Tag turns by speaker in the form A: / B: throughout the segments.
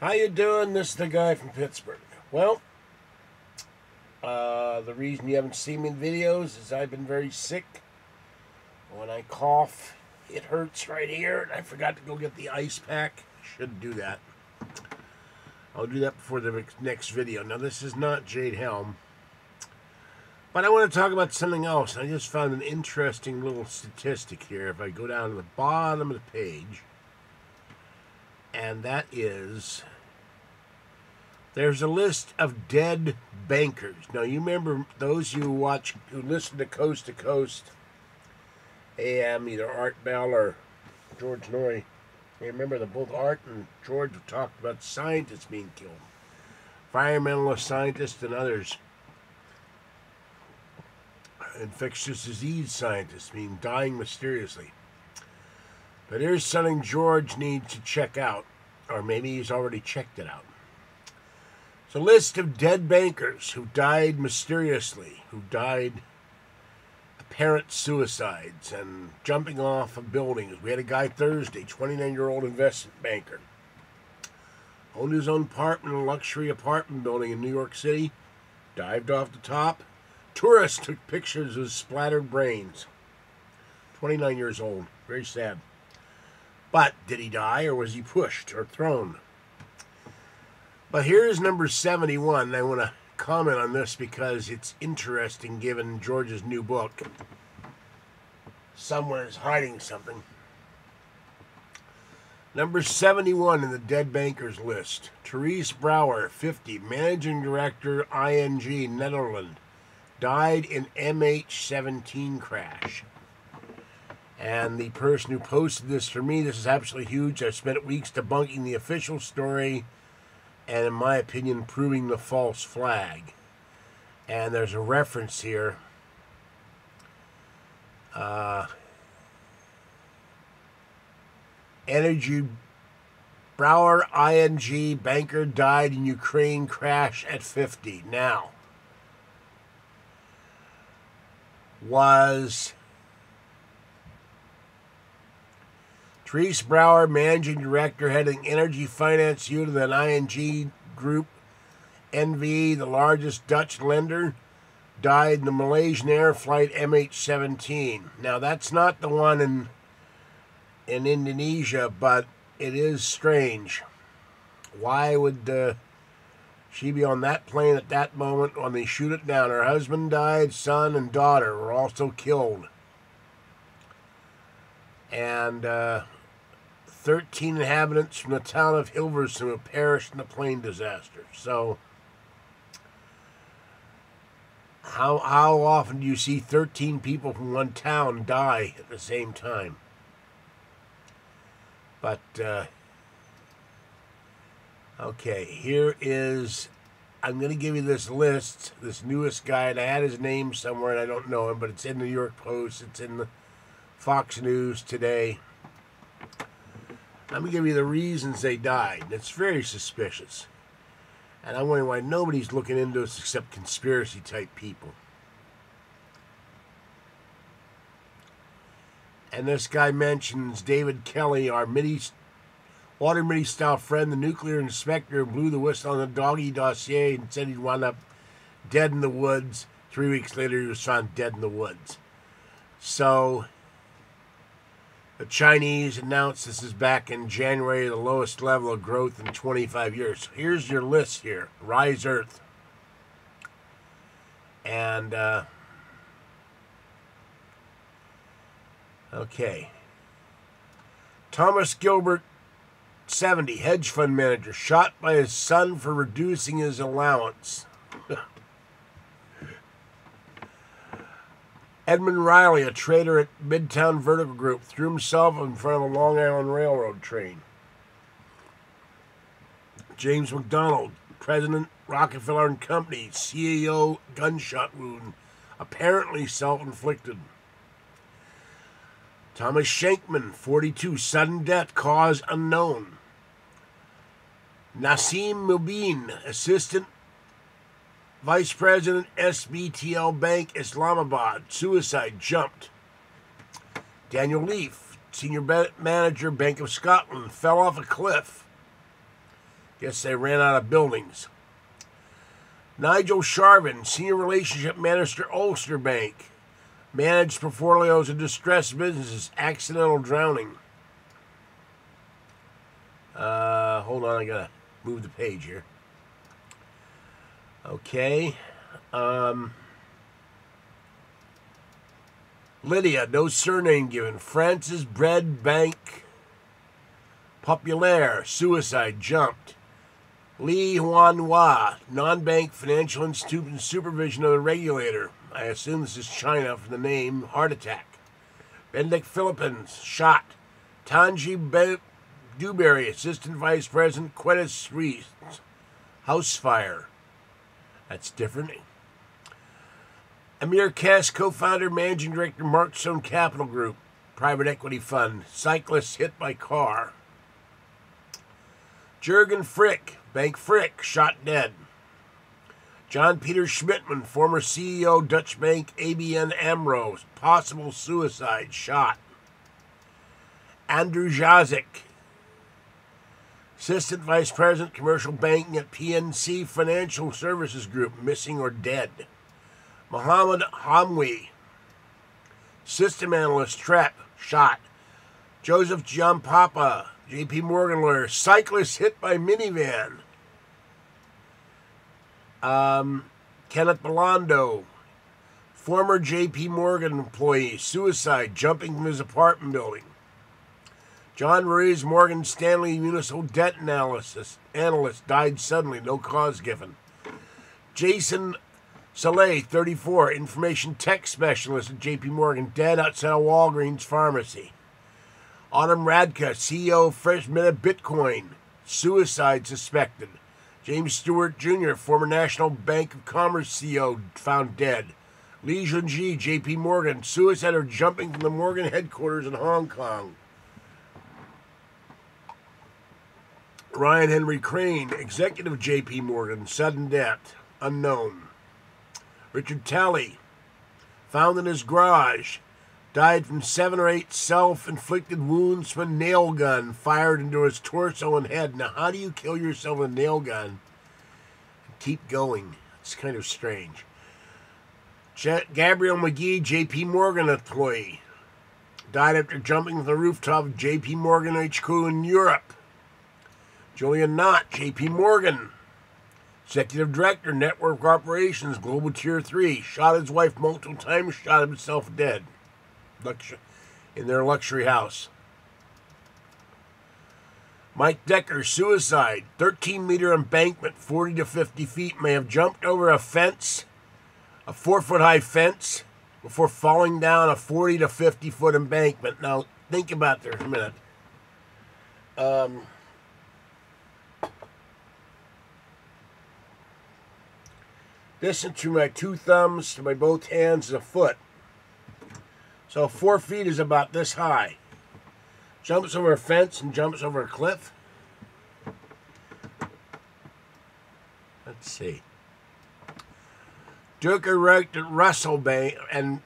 A: How you doing? This is the guy from Pittsburgh. Well, the reason you haven't seen me in videos is I've been very sick. When I cough, it hurts right here, and I forgot to go get the ice pack. Should do that. I'll do that before the next video. Now, this is not Jade Helm, but I want to talk about something else. I just found an interesting little statistic here. If I go down to the bottom of the page, and that is, there's a list of dead bankers. Now, you remember those who listen to Coast AM, either Art Bell or George Norrie. You remember that both Art and George have talked about scientists being killed, environmentalist scientists and others, infectious disease scientists being dying mysteriously. But here's something George needs to check out, or maybe he's already checked it out. It's a list of dead bankers who died mysteriously, who died apparent suicides and jumping off of buildings. We had a guy Thursday, 29-year-old investment banker, owned his own apartment, a luxury apartment building in New York City, dived off the top. Tourists took pictures of his splattered brains. 29 years old. Very sad. But did he die, or was he pushed or thrown? But here's number 71. I want to comment on this because it's interesting given George's new book. Somewhere is hiding something. Number 71 in the dead bankers list. Therese Brouwer, 50, managing director, ING, Netherlands, died in MH17 crash. And the person who posted this for me, this is absolutely huge. I've spent weeks debunking the official story and, in my opinion, proving the false flag. And there's a reference here. Energy Brouwer, ING, banker, died in Ukraine crash at 50. Now, was Therese Brouwer, managing director, heading energy finance unit at ING Group NV, the largest Dutch lender, died in the Malaysian Air flight MH17. Now, that's not the one in Indonesia, but it is strange. Why would she be on that plane at that moment when they shoot it down? Her husband died, son and daughter were also killed. And 13 inhabitants from the town of Hilversum have perished in the plane disaster. So, how often do you see 13 people from one town die at the same time? But, okay, here is, I'm going to give you this list, this newest guy, and I had his name somewhere, and I don't know him, but it's in the New York Post, it's in the Fox News today. I'm going to give you the reasons they died. It's very suspicious. And I'm wondering why nobody's looking into this except conspiracy-type people. And this guy mentions David Kelly, our Water Mitty-style friend, the nuclear inspector who blew the whistle on the doggy dossier and said he'd wound up dead in the woods. 3 weeks later, he was found dead in the woods. So, the Chinese announced, this is back in January, the lowest level of growth in 25 years. Here's your list here. Rise Earth. And, okay. Thomas Gilbert, 70, hedge fund manager, shot by his son for reducing his allowance. Edmund Riley, a trader at Midtown Vertical Group, threw himself in front of a Long Island Railroad train. James McDonald, president, Rockefeller and Company, CEO, gunshot wound, apparently self-inflicted. Thomas Shankman, 42, sudden death, cause unknown. Nassim Mubin, assistant vice president, SBTL Bank, Islamabad, suicide, jumped. Daniel Leaf, senior manager, Bank of Scotland, fell off a cliff. Guess they ran out of buildings. Nigel Sharvin, Senior Relationship Manager, Ulster Bank. Managed portfolios of distressed businesses. Accidental drowning. Hold on, I gotta move the page here. Okay. Lydia, no surname given. Francis Bread Bank Populaire, suicide, jumped. Li Huanhua, non-bank financial institute in supervision of the regulator. I assume this is China from the name. Heart attack. Benedict Philippines, shot. Tanji Dewberry, assistant vice president, Credit Suisse, house fire. That's different. Amir Kass, co-founder, managing director, Markstone Capital Group, private equity fund. Cyclist hit by car. Jürgen Frick, Bank Frick, shot dead. John Peter Schmidtman, former CEO, Dutch Bank ABN AMRO, possible suicide, shot. Andrew Jazik, assistant vice president, commercial banking at PNC Financial Services Group, missing or dead. Mohammed Hamwi, system analyst, TREP, shot. Joseph John Papa, JP Morgan lawyer, cyclist hit by minivan. Kenneth Belando, former JP Morgan employee, suicide, jumping from his apartment building. John Ruiz, Morgan Stanley municipal debt analyst, died suddenly, no cause given. Jason Saleh, 34, information tech specialist at JP Morgan, dead outside a Walgreens pharmacy. Autumn Radka, CEO of Fresh Minute Bitcoin, suicide suspected. James Stewart Jr., former National Bank of Commerce CEO, found dead. Li Junji, JP Morgan, suicide or jumping from the Morgan headquarters in Hong Kong. Ryan Henry Crane, executive JP Morgan, sudden death, unknown. Richard Talley, found in his garage, died from 7 or 8 self-inflicted wounds from a nail gun fired into his torso and head. Now, how do you kill yourself with a nail gun and keep going? It's kind of strange. Gabriel McGee, JP Morgan employee, died after jumping from the rooftop of JP Morgan HQ in Europe. Julian Knott, JP Morgan, executive director, network operations, global tier 3, shot his wife multiple times, shot himself dead in their luxury house. Mike Decker, suicide, 13-meter embankment, 40 to 50 feet, may have jumped over a fence, a 4-foot-high fence, before falling down a 40 to 50-foot embankment. Now, think about this for a minute. Distance to my 2 thumbs to my both hands is a foot. So 4 feet is about this high. Jumps over a fence and jumps over a cliff. Let's see. Durker worked at Russell Bank and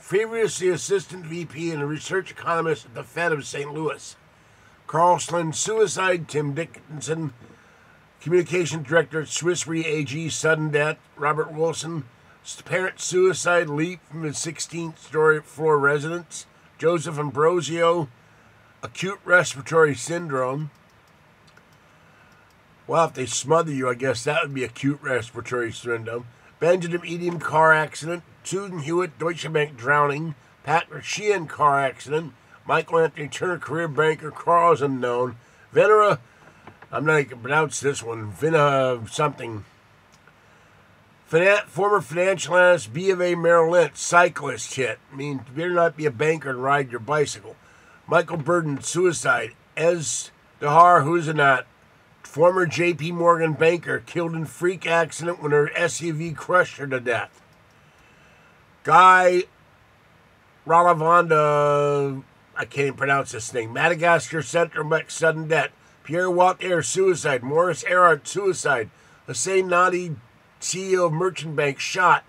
A: previously assistant VP and a research economist at the Fed of St. Louis. Carl Slynn, suicide. Tim Dickinson, communication director at Swiss Re AG, sudden death. Robert Wilson, parent suicide, leap from his 16th floor residence. Joseph Ambrosio, acute respiratory syndrome. Well, if they smother you, I guess that would be acute respiratory syndrome. Benjamin Edium, car accident. Susan Hewitt, Deutsche Bank, drowning. Patrick Sheehan, car accident. Michael Anthony Turner, career banker, cause unknown. Venera, I'm not going to pronounce this one, Vina something. Former financial analyst, B of A Merrill Lynch, cyclist hit. I mean, you better not be a banker and ride your bicycle. Michael Burden, suicide. Ez Dahar Huzanat, former JP Morgan banker, killed in freak accident when her SUV crushed her to death. Guy Ralavanda, I can't even pronounce this thing. Madagascar Central Bank, sudden death. Pierre Walter, suicide. Morris Erhardt, suicide. Hussein Nadi, CEO of Merchant Bank, shot.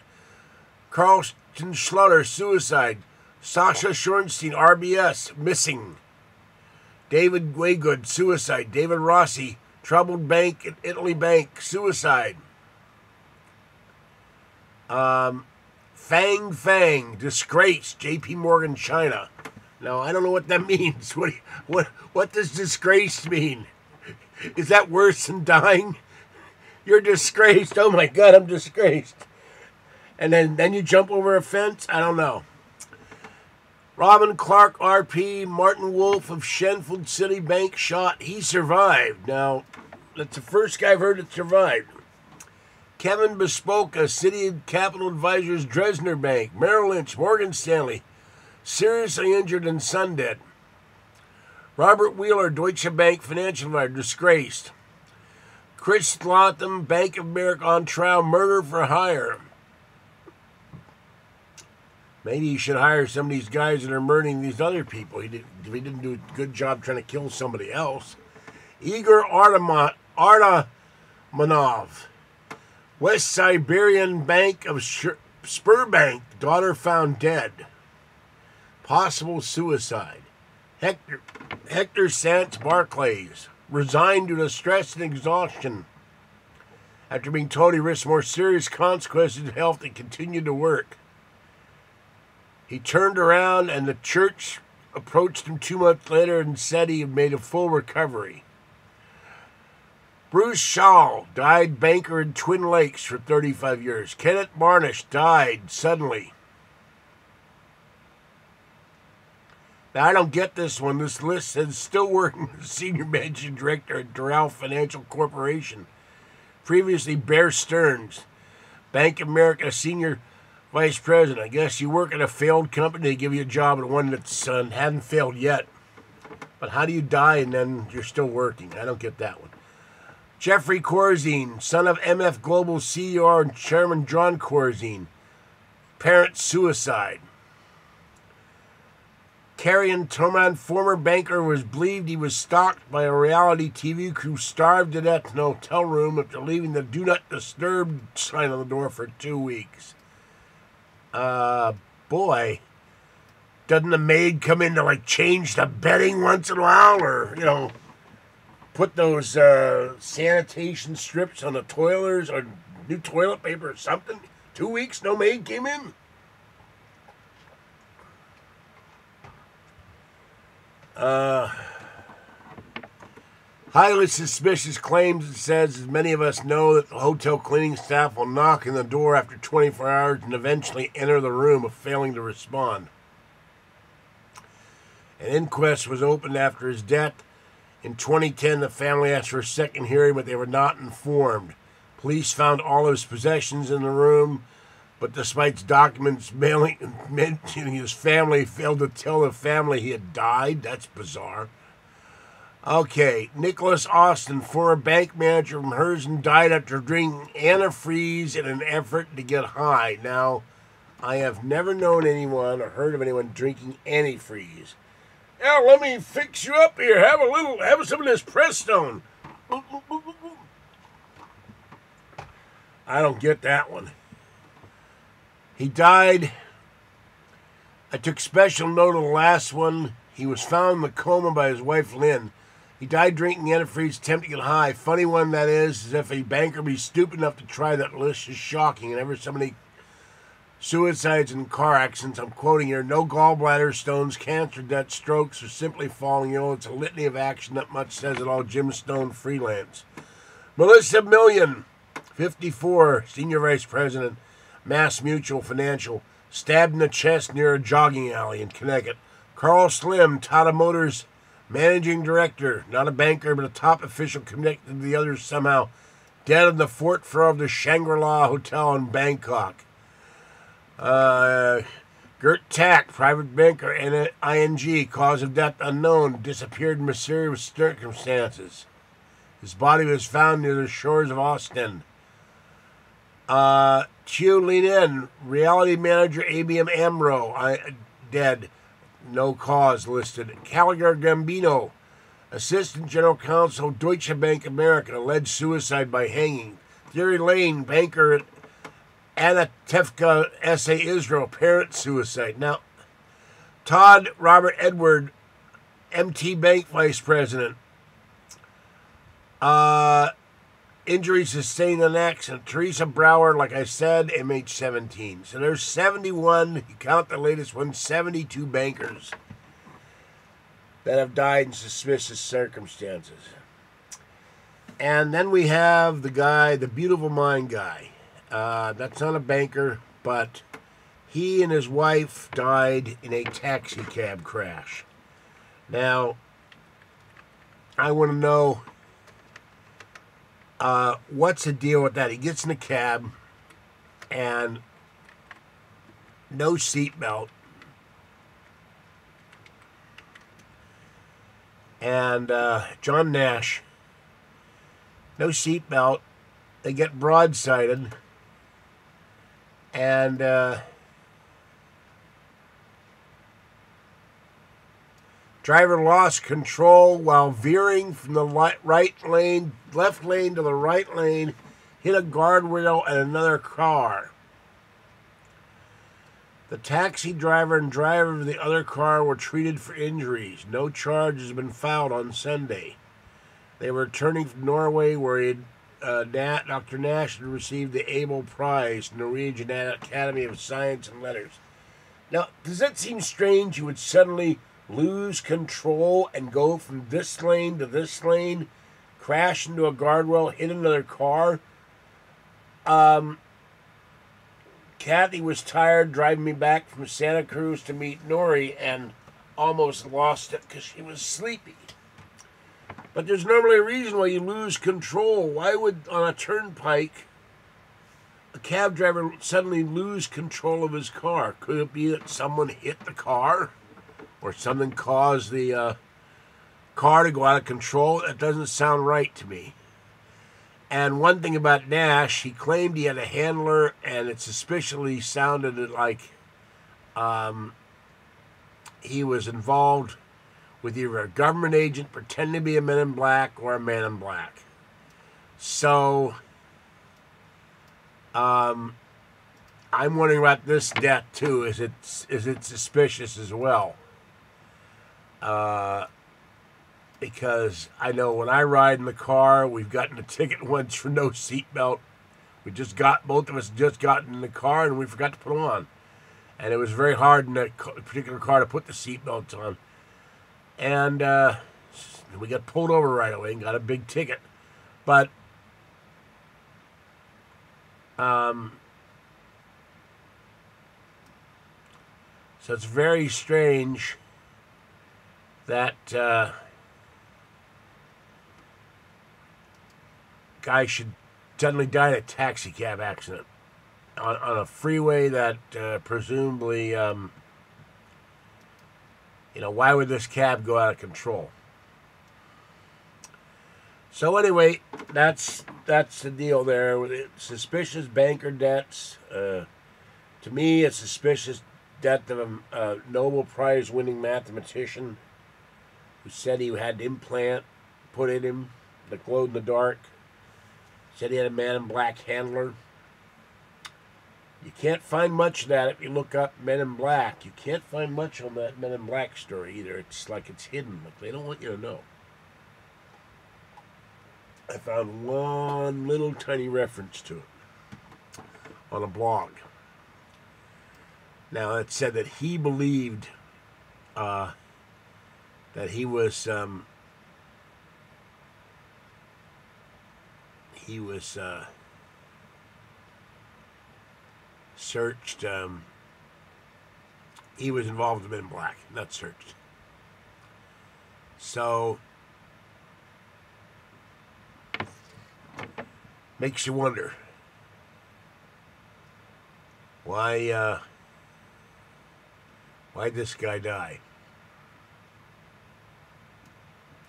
A: Carlton Schlutter, suicide. Sasha Shorenstein, RBS, missing. David Waygood, suicide. David Rossi, troubled bank at Italy Bank, suicide. Fang, disgrace, J.P. Morgan, China. Now, I don't know what that means. What does disgrace mean? Is that worse than dying? You're disgraced. Oh my God, I'm disgraced. And then you jump over a fence? I don't know. Robin Clark, RP, Martin Wolf of Shenfield City Bank shot. He survived. Now, that's the first guy I've heard that survived. Kevin Bespoka, City Capital Advisors, Dresdner Bank. Merrill Lynch, Morgan Stanley, seriously injured and son dead. Robert Wheeler, Deutsche Bank Financial Advisor, disgraced. Chris Latham, Bank of America, on trial, murder for hire. Maybe he should hire some of these guys that are murdering these other people. He didn't do a good job trying to kill somebody else. Igor Artamanov, West Siberian Bank of Spurbank, daughter found dead. Possible suicide. Hector Sands Barclays, resigned due to stress and exhaustion after being told he risked more serious consequences to health and continued to work. He turned around and the church approached him 2 months later and said he had made a full recovery. Bruce Shaw, died banker in Twin Lakes for 35 years. Kenneth Marnish died suddenly. Now, I don't get this one. This list says still working as senior managing director at Doral Financial Corporation. Previously, Bear Stearns, Bank of America senior vice president. I guess you work at a failed company, they give you a job at one that's hadn't failed yet. But how do you die and then you're still working? I don't get that one. Jeffrey Corzine, son of MF Global CEO and Chairman John Corzine. Parent suicide. Carrion Toman, former banker, was believed he was stalked by a reality TV crew, starved to death in a hotel room after leaving the Do Not Disturb sign on the door for 2 weeks. Boy, doesn't the maid come in to, change the bedding once in a while? Or, put those sanitation strips on the toilets or new toilet paper or something? 2 weeks, no maid came in? Highly suspicious claims, it says, as many of us know, that the hotel cleaning staff will knock on the door after 24 hours and eventually enter the room if failing to respond. An inquest was opened after his death. In 2010, the family asked for a second hearing, but they were not informed. Police found all of his possessions in the room, but despite documents mentioning his family, failed to tell the family he had died. That's bizarre. Okay, Nicholas Austin, former bank manager from Herzing, died after drinking antifreeze in an effort to get high. Now, I have never known anyone or heard of anyone drinking antifreeze. Yeah, let me fix you up here. Have some of this Prestone. I don't get that one. He died. I took special note of the last one. He was found in a coma by his wife, Lynn. He died drinking antifreeze, attempting to get high. Funny one that is if a banker be stupid enough to try that list is shocking. And ever so many suicides and car accidents, I'm quoting here, no gallbladder stones, cancer, death, strokes, or simply falling ill. It's a litany of action that much says it all. Jim Stone, freelance. Melissa Million, 54, senior vice president, Mass Mutual Financial, stabbed in the chest near a jogging alley in Connecticut. Carl Slim, Tata Motors managing director, not a banker, but a top official connected to the others somehow, dead on the fourth floor of the Shangri-La Hotel in Bangkok. Gert Tack, private banker, ING, cause of death unknown, disappeared in mysterious circumstances. His body was found near the shores of Ostend. Chiu Lin, reality manager, ABM AMRO, dead. No cause listed. Gallagher Gambino, assistant general counsel, Deutsche Bank America, alleged suicide by hanging. Thierry Lane, banker at Anatevka SA Israel, parent suicide. Now, Todd Robert Edward, MT Bank vice president. Injury sustained in an accident. Teresa Brower, like I said, MH17. So there's 71, you count the latest one, 72 bankers that have died in suspicious circumstances. And then we have the guy, the Beautiful Mind guy. That's not a banker, but he and his wife died in a taxi cab crash. Now, I want to know what's the deal with that. He gets in a cab and no seatbelt. And John Nash, no seatbelt. They get broadsided. And driver lost control while veering from the left lane to the right lane, hit a guardrail and another car. The taxi driver and driver of the other car were treated for injuries. No charge has been filed on Sunday. They were returning from Norway, where Dr. Nash had received the Abel Prize, Norwegian Academy of Science and Letters. Now, does that seem strange? You would suddenly lose control and go from this lane to this lane, crash into a guardrail, hit another car. Kathy was tired driving me back from Santa Cruz to meet Nori and almost lost it because she was sleepy. But there's normally a reason why you lose control. Why would, on a turnpike, a cab driver suddenly lose control of his car? Could it be that someone hit the car? Or something caused the car to go out of control? That doesn't sound right to me. And one thing about Nash, he claimed he had a handler, and it suspiciously sounded like he was involved with either a government agent pretending to be a Men in Black or a Man in Black. So, I'm wondering about this death too. Is it suspicious as well? Because I know when I ride in the car, we've gotten a ticket once for no seatbelt. Both of us just got in the car and we forgot to put them on. And it was very hard in that particular car to put the seatbelts on. And we got pulled over right away and got a big ticket. But so it's very strange that guy should suddenly die in a taxi cab accident on a freeway that presumably, why would this cab go out of control? So anyway, that's the deal there with it. Suspicious banker debts. To me, a suspicious death of a Nobel Prize winning mathematician who said he had an implant put in him that glowed in the dark. Said he had a Man in Black handler. You can't find much of that if you look up Men in Black. You can't find much on that Men in Black story either. It's like it's hidden. Like they don't want you to know. I found one little tiny reference to it on a blog. Now, it said that he believed that he was searched. He was involved with Men in Black, not searched. So, makes you wonder why'd this guy die?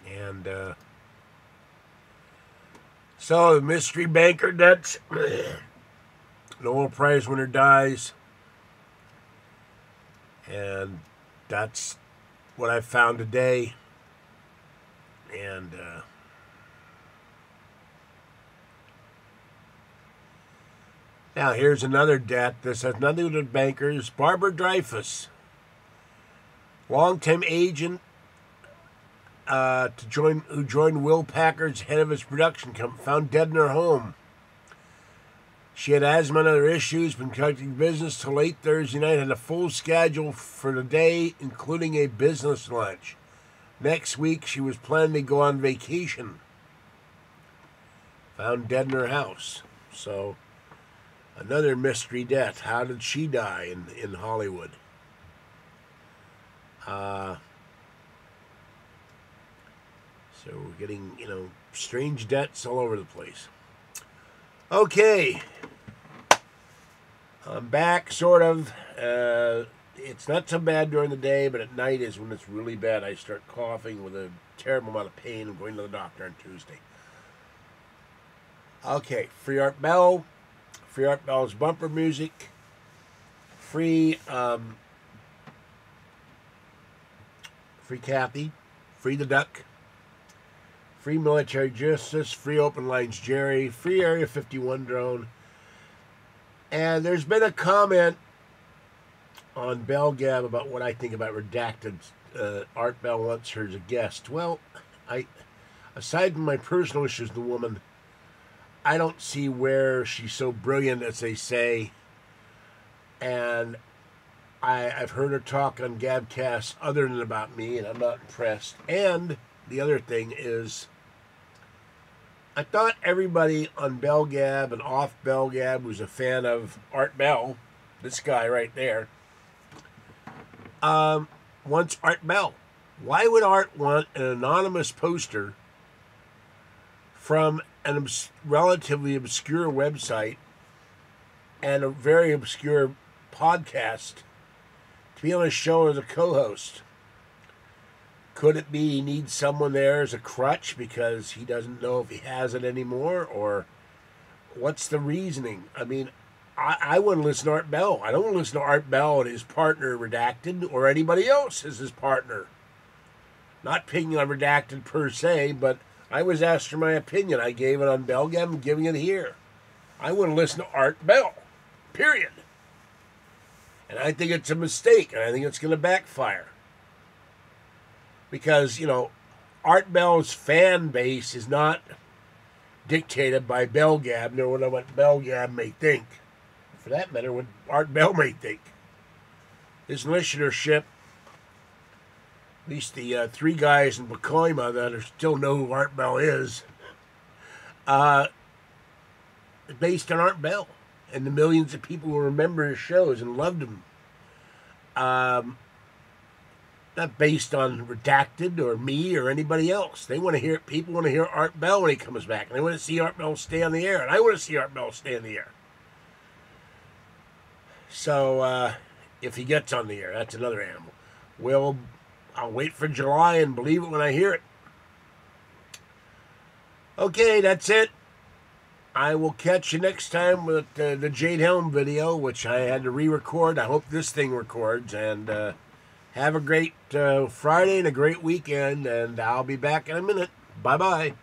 A: And so the mystery banker debts. Nobel Prize winner dies. And that's what I found today. And now here's another death. This has nothing to do with bankers. Barbara Dreyfus, longtime agent who joined Will Packard's head of his production company, found dead in her home. She had asthma and other issues, been conducting business till late Thursday night, had a full schedule for the day, including a business lunch. Next week, she was planning to go on vacation. Found dead in her house. So, another mystery death. How did she die in Hollywood? So we're getting, strange deaths all over the place. Okay. I'm back, sort of. It's not so bad during the day, but at night is when it's really bad. I start coughing with a terrible amount of pain. I'm going to the doctor on Tuesday. Okay, free Art Bell. Free Art Bell's bumper music. Free Kathy. Free the Duck. Free Military Justice. Free Open Lines Jerry. Free Area 51 drone. And there's been a comment on Bell Gab about what I think about redacted. Art Bell wants her as a guest. Well, aside from my personal issues with the woman, I don't see where she's so brilliant as they say. And I've heard her talk on Gabcast other than about me, and I'm not impressed. And the other thing is, I thought everybody on Bell Gab and off Bell Gab was a fan of Art Bell, this guy right there, wants Art Bell. Why would Art want an anonymous poster from a relatively obscure website and a very obscure podcast to be on a show as a co-host? Could it be he needs someone there as a crutch because he doesn't know if he has it anymore? Or what's the reasoning? I mean, I wouldn't listen to Art Bell. I don't want to listen to Art Bell and his partner Redacted or anybody else as his partner. Not picking on Redacted per se, but I was asked for my opinion. I gave it on Bell Gab. I'm giving it here. I wouldn't listen to Art Bell. Period. And I think it's a mistake, and I think it's going to backfire. Because, Art Bell's fan base is not dictated by Bell Gab, nor what Bell Gab may think. For that matter, what Art Bell may think. His listenership, at least the three guys in Pacoima that still know who Art Bell is based on Art Bell and the millions of people who remember his shows and loved him. Not based on Redacted or me or anybody else. They want to hear, people want to hear Art Bell when he comes back. And they want to see Art Bell stay on the air. And I want to see Art Bell stay on the air. So, if he gets on the air, that's another animal. I'll wait for July and believe it when I hear it. Okay, that's it. I will catch you next time with the Jade Helm video, which I had to re-record. I hope this thing records. And have a great Friday and a great weekend. And I'll be back in a minute. Bye-bye.